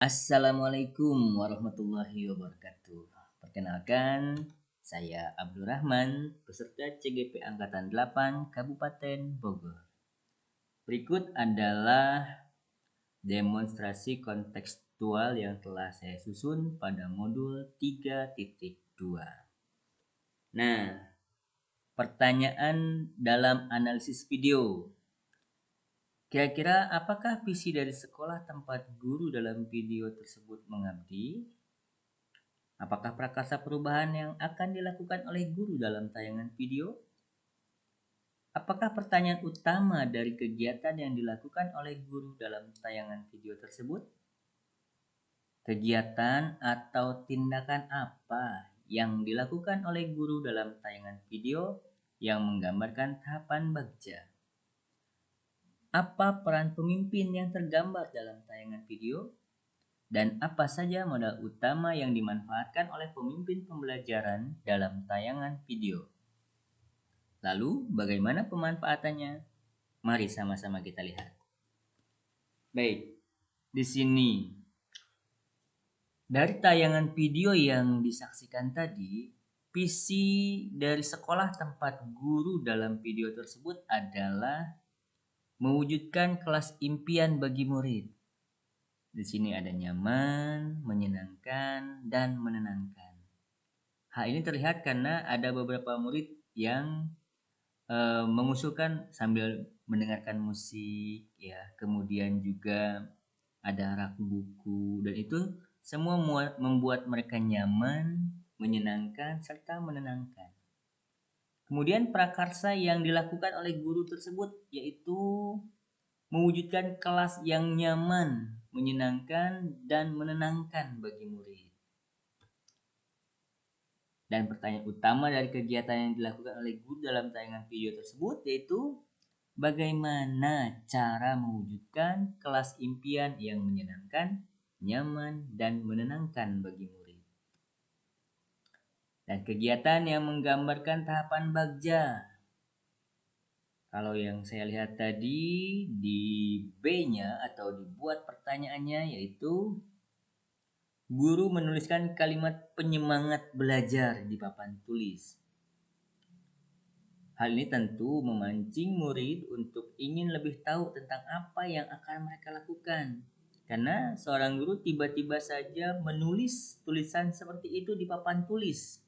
Assalamualaikum warahmatullahi wabarakatuh. Perkenalkan, saya Abdurrahman, peserta CGP Angkatan 8 Kabupaten Bogor. Berikut adalah demonstrasi kontekstual yang telah saya susun pada modul 3.2. Nah, pertanyaan dalam analisis video. Kira-kira apakah visi dari sekolah tempat guru dalam video tersebut mengabdi? Apakah prakarsa perubahan yang akan dilakukan oleh guru dalam tayangan video? Apakah pertanyaan utama dari kegiatan yang dilakukan oleh guru dalam tayangan video tersebut? Kegiatan atau tindakan apa yang dilakukan oleh guru dalam tayangan video yang menggambarkan tahapan bagja? Apa peran pemimpin yang tergambar dalam tayangan video? Dan apa saja modal utama yang dimanfaatkan oleh pemimpin pembelajaran dalam tayangan video? Lalu, bagaimana pemanfaatannya? Mari sama-sama kita lihat. Baik, di sini dari tayangan video yang disaksikan tadi, visi dari sekolah tempat guru dalam video tersebut adalah mewujudkan kelas impian bagi murid. Di sini ada nyaman, menyenangkan, dan menenangkan. Hal ini terlihat karena ada beberapa murid yang mengusulkan sambil mendengarkan musik, ya, kemudian juga ada rak buku, dan itu semua membuat mereka nyaman, menyenangkan, serta menenangkan. Kemudian prakarsa yang dilakukan oleh guru tersebut yaitu mewujudkan kelas yang nyaman, menyenangkan, dan menenangkan bagi murid. Dan pertanyaan utama dari kegiatan yang dilakukan oleh guru dalam tayangan video tersebut yaitu bagaimana cara mewujudkan kelas impian yang menyenangkan, nyaman, dan menenangkan bagi murid. Dan kegiatan yang menggambarkan tahapan bagja. Kalau yang saya lihat tadi di B-nya atau dibuat pertanyaannya yaitu guru menuliskan kalimat penyemangat belajar di papan tulis. Hal ini tentu memancing murid untuk ingin lebih tahu tentang apa yang akan mereka lakukan. Karena seorang guru tiba-tiba saja menulis tulisan seperti itu di papan tulis.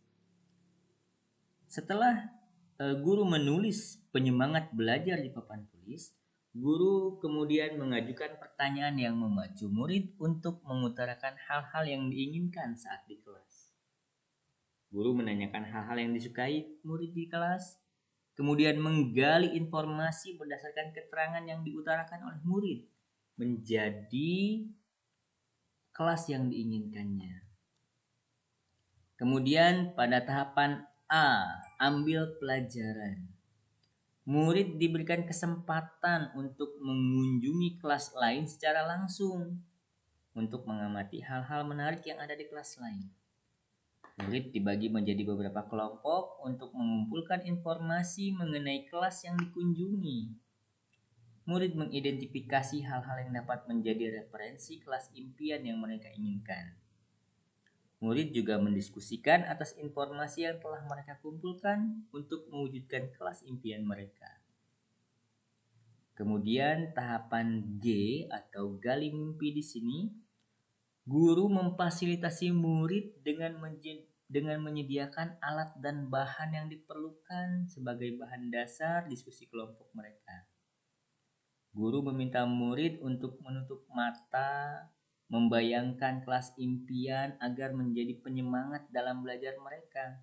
Setelah guru menulis penyemangat belajar di papan tulis, guru kemudian mengajukan pertanyaan yang memacu murid untuk mengutarakan hal-hal yang diinginkan saat di kelas. Guru menanyakan hal-hal yang disukai murid di kelas, kemudian menggali informasi berdasarkan keterangan yang diutarakan oleh murid menjadi kelas yang diinginkannya. Kemudian pada tahapan A, ambil pelajaran. Murid diberikan kesempatan untuk mengunjungi kelas lain secara langsung untuk mengamati hal-hal menarik yang ada di kelas lain. Murid dibagi menjadi beberapa kelompok untuk mengumpulkan informasi mengenai kelas yang dikunjungi. Murid mengidentifikasi hal-hal yang dapat menjadi referensi kelas impian yang mereka inginkan. Murid juga mendiskusikan atas informasi yang telah mereka kumpulkan untuk mewujudkan kelas impian mereka. Kemudian tahapan G atau gali mimpi di sini, guru memfasilitasi murid dengan menyediakan alat dan bahan yang diperlukan sebagai bahan dasar diskusi kelompok mereka. Guru meminta murid untuk menutup mata, membayangkan kelas impian agar menjadi penyemangat dalam belajar mereka.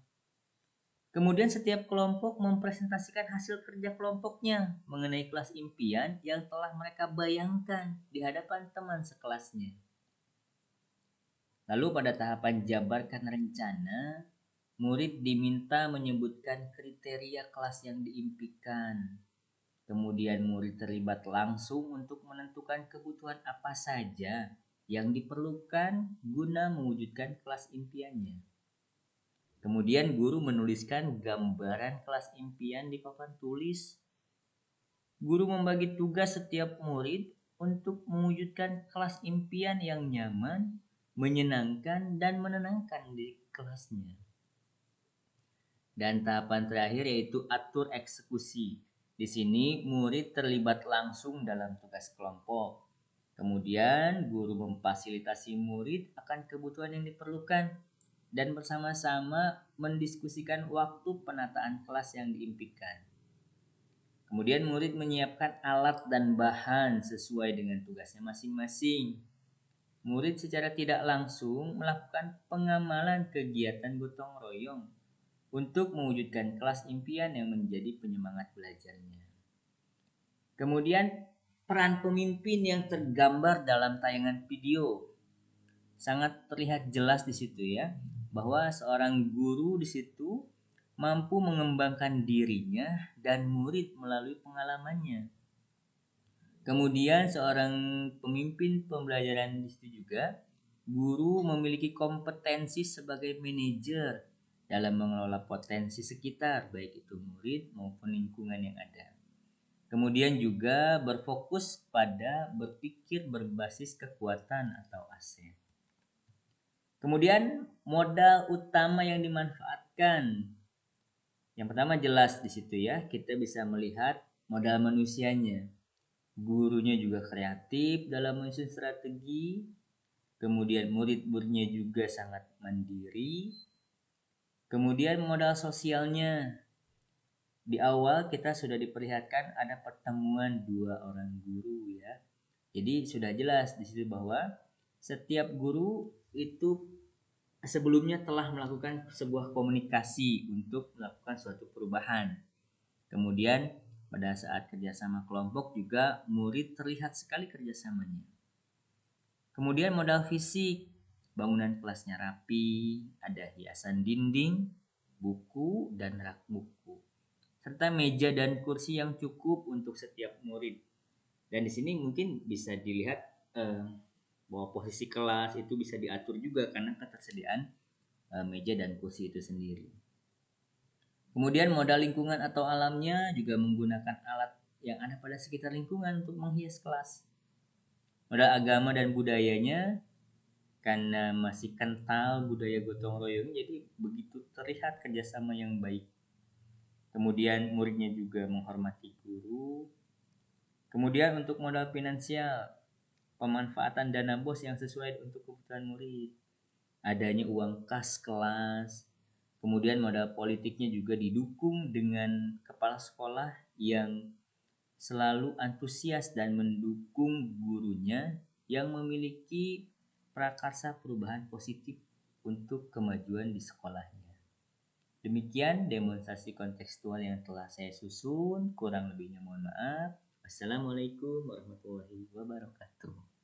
Kemudian setiap kelompok mempresentasikan hasil kerja kelompoknya mengenai kelas impian yang telah mereka bayangkan di hadapan teman sekelasnya. Lalu pada tahapan jabarkan rencana, murid diminta menyebutkan kriteria kelas yang diimpikan. Kemudian murid terlibat langsung untuk menentukan kebutuhan apa saja yang diperlukan guna mewujudkan kelas impiannya. Kemudian guru menuliskan gambaran kelas impian di papan tulis. Guru membagi tugas setiap murid untuk mewujudkan kelas impian yang nyaman, menyenangkan, dan menenangkan di kelasnya. Dan tahapan terakhir yaitu atur eksekusi. Di sini murid terlibat langsung dalam tugas kelompok. Kemudian guru memfasilitasi murid akan kebutuhan yang diperlukan dan bersama-sama mendiskusikan waktu penataan kelas yang diimpikan. Kemudian murid menyiapkan alat dan bahan sesuai dengan tugasnya masing-masing. Murid secara tidak langsung melakukan pengamalan kegiatan gotong royong untuk mewujudkan kelas impian yang menjadi penyemangat belajarnya. Kemudian peran pemimpin yang tergambar dalam tayangan video sangat terlihat jelas di situ ya, bahwa seorang guru di situ mampu mengembangkan dirinya dan murid melalui pengalamannya. Kemudian seorang pemimpin pembelajaran di situ juga, guru memiliki kompetensi sebagai manajer dalam mengelola potensi sekitar, baik itu murid maupun lingkungan yang ada. Kemudian juga berfokus pada berpikir berbasis kekuatan atau aset. Kemudian modal utama yang dimanfaatkan. Yang pertama jelas di situ ya, kita bisa melihat modal manusianya. Gurunya juga kreatif dalam menyusun strategi. Kemudian murid-muridnya juga sangat mandiri. Kemudian modal sosialnya. Di awal kita sudah diperlihatkan ada pertemuan dua orang guru ya. Jadi sudah jelas di situ bahwa setiap guru itu sebelumnya telah melakukan sebuah komunikasi untuk melakukan suatu perubahan. Kemudian pada saat kerjasama kelompok juga murid terlihat sekali kerjasamanya. Kemudian modal fisik, bangunan kelasnya rapi, ada hiasan dinding, buku, dan rak buku. Serta meja dan kursi yang cukup untuk setiap murid. Dan di sini mungkin bisa dilihat bahwa posisi kelas itu bisa diatur juga karena ketersediaan meja dan kursi itu sendiri. Kemudian modal lingkungan atau alamnya juga menggunakan alat yang ada pada sekitar lingkungan untuk menghias kelas. Modal agama dan budayanya karena masih kental budaya gotong royong, jadi begitu terlihat kerjasama yang baik. Kemudian muridnya juga menghormati guru. Kemudian untuk modal finansial, pemanfaatan dana BOS yang sesuai untuk kebutuhan murid, adanya uang kas kelas. Kemudian modal politiknya juga didukung dengan kepala sekolah yang selalu antusias dan mendukung gurunya yang memiliki prakarsa perubahan positif untuk kemajuan di sekolahnya. Demikian demonstrasi kontekstual yang telah saya susun, kurang lebihnya mohon maaf. Wassalamualaikum warahmatullahi wabarakatuh.